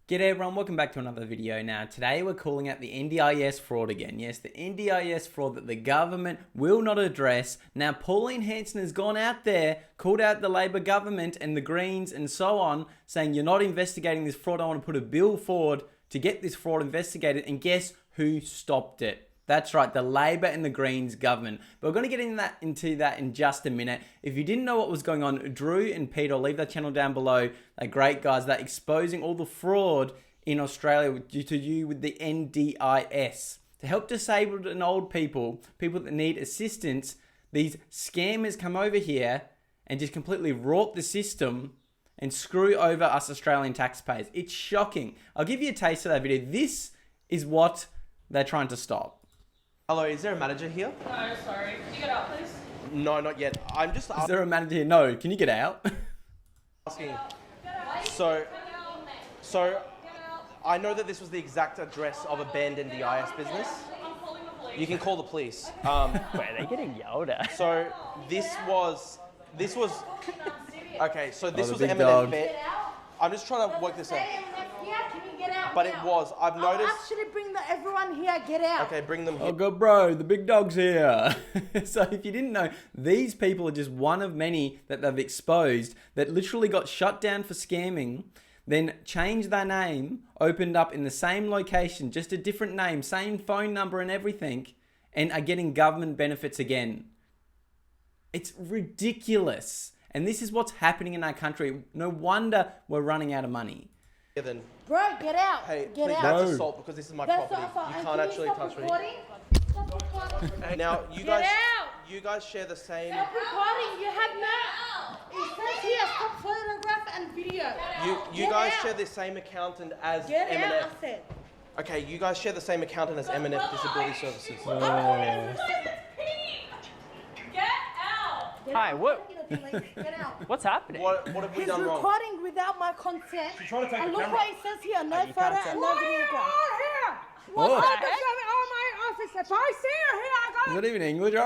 G'day everyone, welcome back to another video. Now today we're calling out the NDIS fraud again. Yes, the NDIS fraud that the government will not address. Now Pauline Hanson has gone out there, called out the Labor government and the Greens and so on, saying you're not investigating this fraud. I want to put a bill forward to get this fraud investigated, and guess who stopped it? That's right, the Labor and the Greens government. But we're going to get into that in just a minute. If you didn't know what was going on, Drew and Peter, I'll leave that channel down below. They're great guys. They're exposing all the fraud in Australia due to you with the NDIS. To help disabled and old people, people that need assistance, these scammers come over here and just completely warp the system and screw over us Australian taxpayers. It's shocking. I'll give you a taste of that video. This is what they're trying to stop. Hello, is there a manager here? No, sorry. Can you get out, please? No, not yet. I'm just Is there a manager here? No. Can you get out? asking. So I know that this was the exact address of a banned NDIS business. I'm calling the police. You can call the police. Wait, are they getting yelled at? So this was. Okay, so this the was big M&M dog. bed. I'm just trying to work this out. Can you get out? But it was. I've noticed. Actually, bring everyone here. Get out. Okay, bring them Oh here. god, bro, the big dog's here. So if you didn't know, these people are just one of many that they've exposed that literally got shut down for scamming, then changed their name, opened up in the same location, just a different name, same phone number and everything, and are getting government benefits again. It's ridiculous. And this is what's happening in our country. No wonder we're running out of money. Yeah, then. Bro, get out. Hey, get please, out. that's Bro. assault because this is my That's property. not fine. You And can't can actually stop touch me. recording? Stop recording. Now, you Get guys. out. You guys share the same. Stop recording. You have no. It says here, stop photograph and video. You Get guys out. share the same accountant as Get M&M. out, I said. Okay, you guys share the same accountant as M&M Disability Services. Get out. Get Hi, out. what- Get out. What's happening? What have we He's done wrong? recording without my consent. trying to take and the look camera. what it says here, no you photo can't say and that. no videograph. What? What the the heck? Oh, my office. If I see her here, I Is that even English? Oh,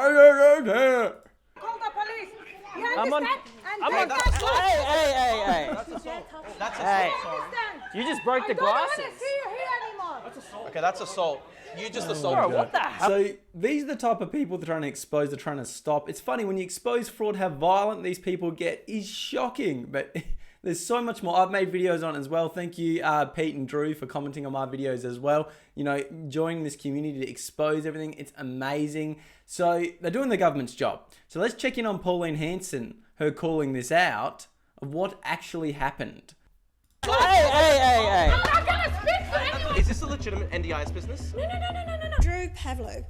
call the police. You I'm on. understand? And I'm they on. got you. Hey! That's assault. That's Hey. assault. Sorry. Understand? You just broke the I don't want to glasses. see you here anymore. Okay, that's assault. You just Bro, assaulted what her. the hell? So these are the type of people they're trying to expose, they're trying to stop. It's funny, when you expose fraud, how violent these people get is shocking. But there's so much more. I've made videos on it as well. Thank you, Pete and Drew, for commenting on my videos as well. You know, joining this community to expose everything. It's amazing. So they're doing the government's job. So let's check in on Pauline Hanson, her calling this out of what actually happened. Hey! I'm not going to speak to anyone. Is this a legitimate NDIS business? No. Drew Pavlo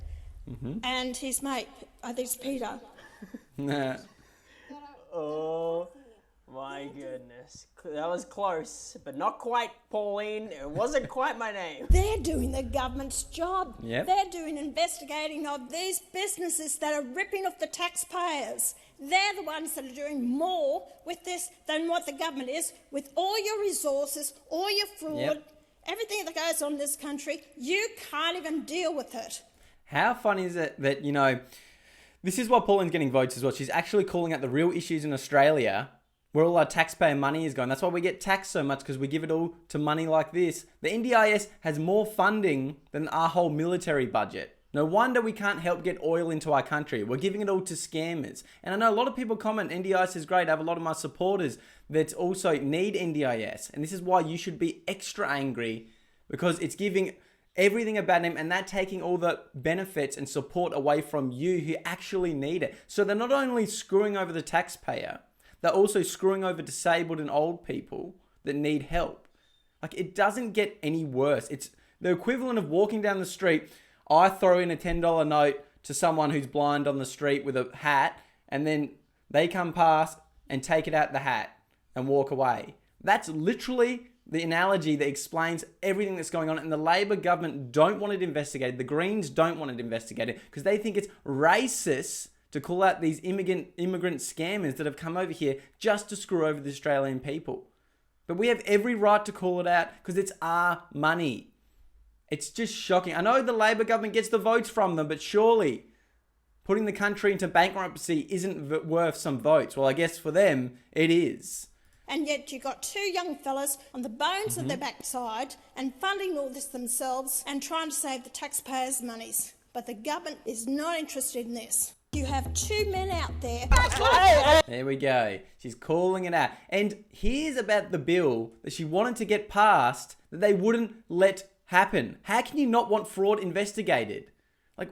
and his mate, I think it's Peter. Nah. Oh my goodness, that was close, but not quite, Pauline. It wasn't quite my name. They're doing the government's job. Yep. They're doing investigating of these businesses that are ripping off the taxpayers. They're the ones that are doing more with this than what the government is, with all your resources, all your fraud, Yep. everything that goes on in this country. You can't even deal with it. How funny is it that, you know, this is why Pauline's getting votes as well. She's actually calling out the real issues in Australia where all our taxpayer money is going. That's why we get taxed so much, because we give it all to money like this. The NDIS has more funding than our whole military budget. No wonder we can't help get oil into our country. We're giving it all to scammers. And I know a lot of people comment, NDIS is great. I have a lot of my supporters that also need NDIS. And this is why you should be extra angry, because it's giving everything a bad name and they're taking all the benefits and support away from you who actually need it. So they're not only screwing over the taxpayer, they're also screwing over disabled and old people that need help. Like, it doesn't get any worse. It's the equivalent of walking down the street. I throw in a $10 note to someone who's blind on the street with a hat, and then they come past and take it out the hat and walk away. That's literally the analogy that explains everything that's going on. And the Labor government don't want it investigated. The Greens don't want it investigated because they think it's racist to call out these immigrant scammers that have come over here just to screw over the Australian people. But we have every right to call it out because it's our money. It's just shocking. I know the Labor government gets the votes from them, but surely putting the country into bankruptcy isn't worth some votes. Well, I guess for them, it is. And yet you got two young fellas on the bones of their backside and funding all this themselves and trying to save the taxpayers' monies. But the government is not interested in this. You have two men out there. There we go. She's calling it out. And here's about the bill that she wanted to get passed that they wouldn't let happen. How can you not want fraud investigated? Like,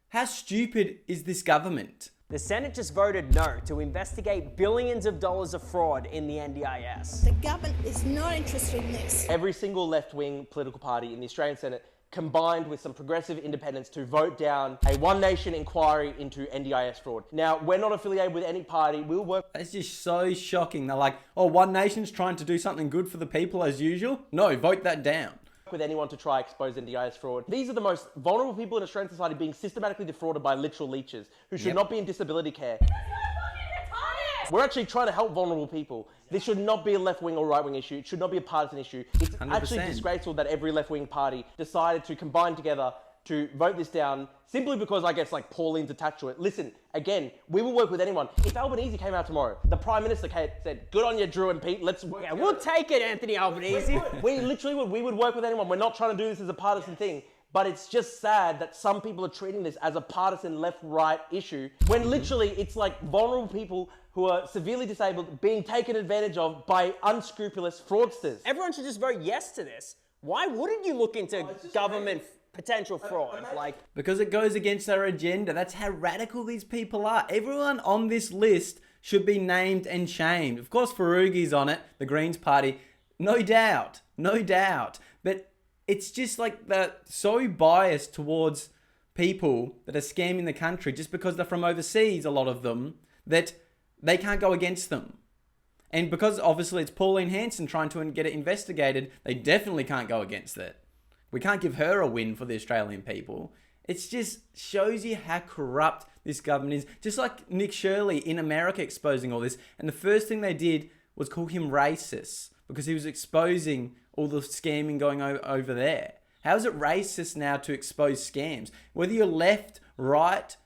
how stupid is this government? The Senate just voted no to investigate billions of dollars of fraud in the NDIS. The government is not interested in this. Every single left-wing political party in the Australian Senate combined with some progressive independents to vote down a One Nation inquiry into NDIS fraud. Now, we're not affiliated with any party. We'll work... It's just so shocking. They're like, oh, One Nation's trying to do something good for the people as usual. No, vote that down. with anyone to try expose NDIS fraud. These are the most vulnerable people in Australian society being systematically defrauded by literal leeches who should not be in disability care. We're actually trying to help vulnerable people. This should not be a left-wing or right-wing issue. It should not be a partisan issue. It's 100%. actually disgraceful that every left-wing party decided to combine together to vote this down simply because, I guess, like, Pauline's attached to it. Listen, again, we will work with anyone. If Albanese came out tomorrow, the Prime Minister said, good on you, Drew and Pete, let's work. Yeah, we'll take it, Anthony Albanese. We literally would. We would work with anyone. We're not trying to do this as a partisan thing. But it's just sad that some people are treating this as a partisan left-right issue when literally it's like vulnerable people who are severely disabled being taken advantage of by unscrupulous fraudsters. Everyone should just vote yes to this. Why wouldn't you look into government potential fraud? Because it goes against their agenda. That's how radical these people are. Everyone on this list should be named and shamed. Of course, Farugi's on it, the Greens Party. No doubt. No doubt. But it's just like they're so biased towards people that are scamming the country just because they're from overseas, a lot of them, that they can't go against them. And because obviously it's Pauline Hanson trying to get it investigated, they definitely can't go against it. We can't give her a win for the Australian people. It just shows you how corrupt this government is. Just like Nick Shirley in America exposing all this. And the first thing they did was call him racist because he was exposing all the scamming going over there. How is it racist now to expose scams? Whether you're left, right,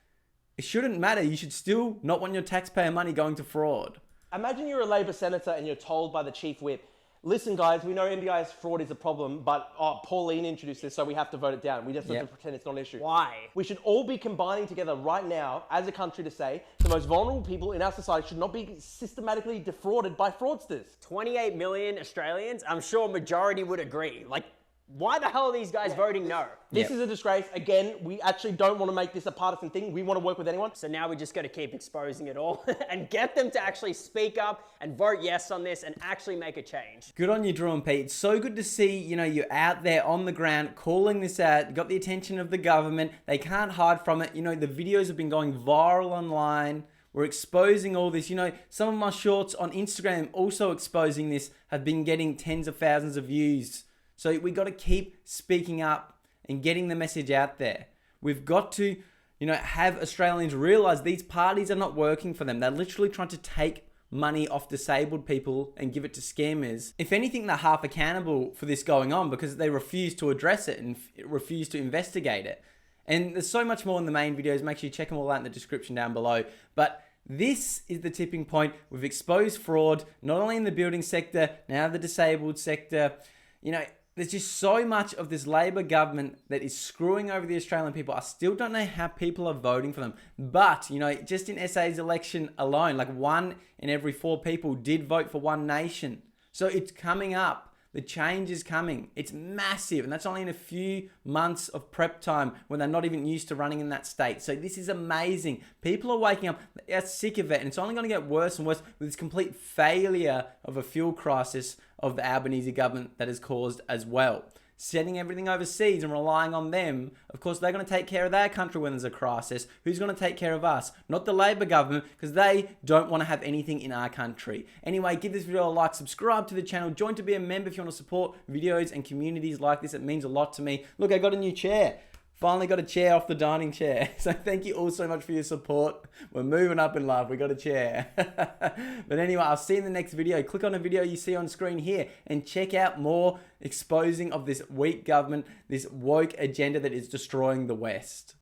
it shouldn't matter. You should still not want your taxpayer money going to fraud. Imagine you're a Labor senator and you're told by the chief whip, listen guys, we know NDIS fraud is a problem, but Pauline introduced this, so we have to vote it down. We just have to pretend it's not an issue. Why? We should all be combining together right now as a country to say the most vulnerable people in our society should not be systematically defrauded by fraudsters. 28 million Australians, I'm sure a majority would agree. Like, why the hell are these guys voting no? This is a disgrace. Again, we actually don't want to make this a partisan thing. We want to work with anyone. So now we just got to keep exposing it all and get them to actually speak up and vote yes on this and actually make a change. Good on you, Drew and Pete. It's so good to see, you're out there on the ground calling this out. You got the attention of the government. They can't hide from it. The videos have been going viral online. We're exposing all this. Some of my shorts on Instagram also exposing this have been getting tens of thousands of views. So we got to keep speaking up and getting the message out there. We've got to, have Australians realise these parties are not working for them. They're literally trying to take money off disabled people and give it to scammers. If anything, they're half accountable for this going on because they refuse to address it and refuse to investigate it. And there's so much more in the main videos. Make sure you check them all out in the description down below. But this is the tipping point. We've exposed fraud, not only in the building sector, now the disabled sector. There's just so much of this Labor government that is screwing over the Australian people. I still don't know how people are voting for them. But, just in SA's election alone, like 1 in every 4 people did vote for One Nation. So it's coming up. The change is coming. It's massive. And that's only in a few months of prep time when they're not even used to running in that state. So this is amazing. People are waking up. They're sick of it. And it's only going to get worse and worse with this complete failure of a fuel crisis of the Albanese government that has caused as well. Sending everything overseas and relying on them. Of course, they're going to take care of their country when there's a crisis. Who's going to take care of us? Not the Labor government, because they don't want to have anything in our country. Anyway, give this video a like, subscribe to the channel, join to be a member if you want to support videos and communities like this. It means a lot to me. Look, I got a new chair. Finally got a chair off the dining chair. So thank you all so much for your support. We're moving up in life. We got a chair. But anyway, I'll see you in the next video. Click on the video you see on screen here and check out more exposing of this weak government, this woke agenda that is destroying the West.